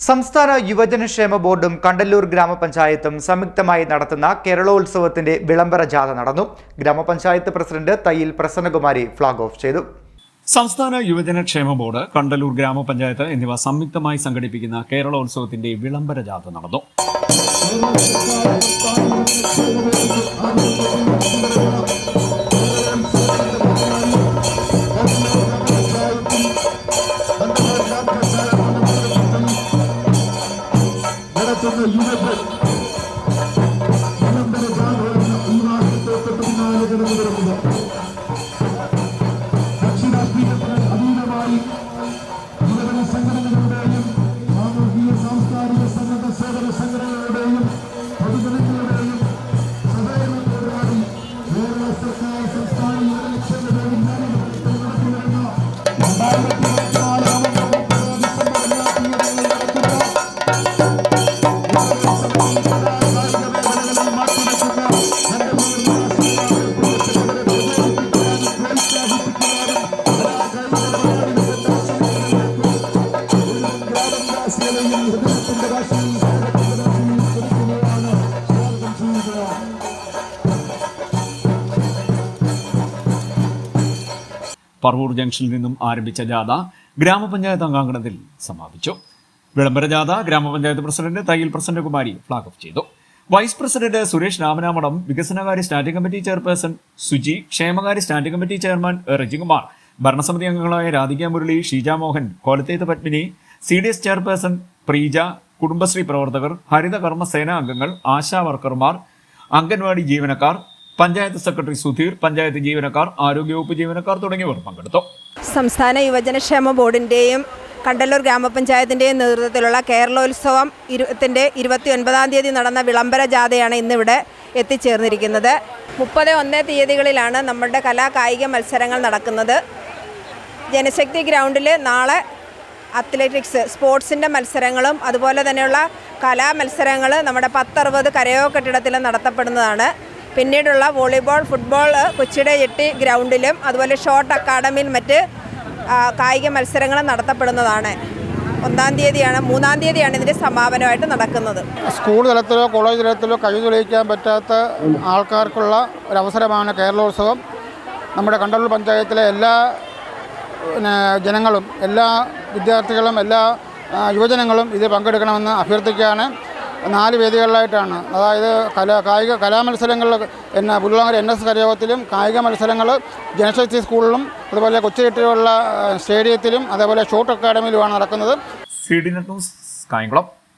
സംസ്ഥാന യുവജനക്ഷേമ ബോർഡും കണ്ടല്ലൂർ ഗ്രാമപഞ്ചായത്തും സംയുക്തമായി നടത്തുന്ന കേരളോത്സവത്തിന്റെ വിളംബര ജാഥ നടന്നു. ഗ്രാമപഞ്ചായത്ത് president Thayyil Prasannakumari flag off ചെയ്തു. സംസ്ഥാന യുവജനക്ഷേമ ബോർഡ്, കണ്ടല്ലൂർ ഗ്രാമപഞ്ചായത്ത് എന്നിവ സംയുക്തമായി സംഘടിപ്പിക്കുന്ന കേരളോത്സവത്തിന്റെ വിളംബര ജാഥ നടന്നു. പറവൂർ ജംഗ്ഷനിൽ നിന്നും ആരംഭിച്ച ജാഥ ഗ്രാമപഞ്ചായത്ത് അംഗാങ്കണത്തിൽ സമാപിച്ചു. വിളംബര ജാഥ ഗ്രാമപഞ്ചായത്ത് president Thayyil Prasannakumari flag off ചെയ്തു. വൈസ് പ്രസിഡന്റ് സുരേഷ് രാമനാമടം, വികസനകാര്യ സ്റ്റാൻഡിംഗ് കമ്മിറ്റി ചെയർപേഴ്സൺ സുജി, ക്ഷേമകാര്യ സ്റ്റാൻഡിംഗ് കമ്മിറ്റി ചെയർമാൻ റജികുമാർ, ഭരണസമിതി അംഗങ്ങളായ രാധിക മുരളി, ഷീജ മോഹൻ, കോലത്തേത്ത് പത്മിനി, CDS ചെയർപേഴ്സൺ പ്രീജ, കുടുംബശ്രീ പ്രവർത്തകർ, ഹരിത കർമ്മസേന അംഗങ്ങൾ, ആശാ വർക്കർമാർ, അംഗൻവാടി ജീവനക്കാർ, പഞ്ചായത്ത് സെക്രട്ടറി സുധീർ, പഞ്ചായത്ത് ജീവനക്കാർ, ആരോഗ്യവകുപ്പ് ജീവനക്കാർ തുടങ്ങിയവർ പങ്കെടുത്തു. സംസ്ഥാന യുവജനക്ഷേമ ബോർഡിൻ്റെയും കണ്ടല്ലൂർ ഗ്രാമപഞ്ചായത്തിൻ്റെയും നേതൃത്വത്തിലുള്ള കേരളോത്സവം 29-ാം തീയതി നടന്ന വിളംബര ജാഥയാണ് ഇന്നിവിടെ എത്തിച്ചേർന്നിരിക്കുന്നത്. 30-1 തീയതികളിലാണ് നമ്മുടെ കായിക മത്സരങ്ങൾ നടക്കുന്നത്. ജനശക്തി ഗ്രൗണ്ടിൽ നാളെ അത്ലറ്റിക്സ്, സ്പോർട്സിൻ്റെ മത്സരങ്ങളും അതുപോലെ തന്നെയുള്ള കലാമത്സരങ്ങൾ നമ്മുടെ 10-60 കരയോ കെട്ടിടത്തിലും നടത്തപ്പെടുന്നതാണ്. പിന്നീടുള്ള വോളിബോൾ, ഫുട്ബോൾ കൊച്ചിയുടെ ജെട്ടി ഗ്രൗണ്ടിലും അതുപോലെ ഷോട്ട് അക്കാഡമിയിൽ മറ്റ് കായിക മത്സരങ്ങൾ നടത്തപ്പെടുന്നതാണ്. 1-ാം തീയതിയാണ് 3-ാം തീയതിയാണ് ഇതിൻ്റെ സമാപനമായിട്ട് നടക്കുന്നത്. സ്കൂൾ തലത്തിലോ കോളേജ് തലത്തിലോ കഴിവ് തെളിയിക്കാൻ പറ്റാത്ത ആൾക്കാർക്കുള്ള ഒരവസരമാണ് കേരളോത്സവം. നമ്മുടെ കണ്ടല്ലൂർ പഞ്ചായത്തിലെ എല്ലാ ജനങ്ങളും, എല്ലാ വിദ്യാർത്ഥികളും, എല്ലാ യുവജനങ്ങളും ഇത് പങ്കെടുക്കണമെന്ന് അഭ്യർത്ഥിക്കുകയാണ്. 4 വേദികളിലായിട്ടാണ്, അതായത് കലാമത്സരങ്ങൾ പുല്ലാങ്കര NS കരയോഗത്തിലും, കായിക മത്സരങ്ങൾ ജനശക്തി സ്കൂളിലും, അതുപോലെ കൊച്ചുകെട്ടിലുള്ള സ്റ്റേഡിയത്തിലും, അതേപോലെ ഷോട്ട് അക്കാഡമിയിലുമാണ് നടക്കുന്നത്. CDNet news, Kayamkulam.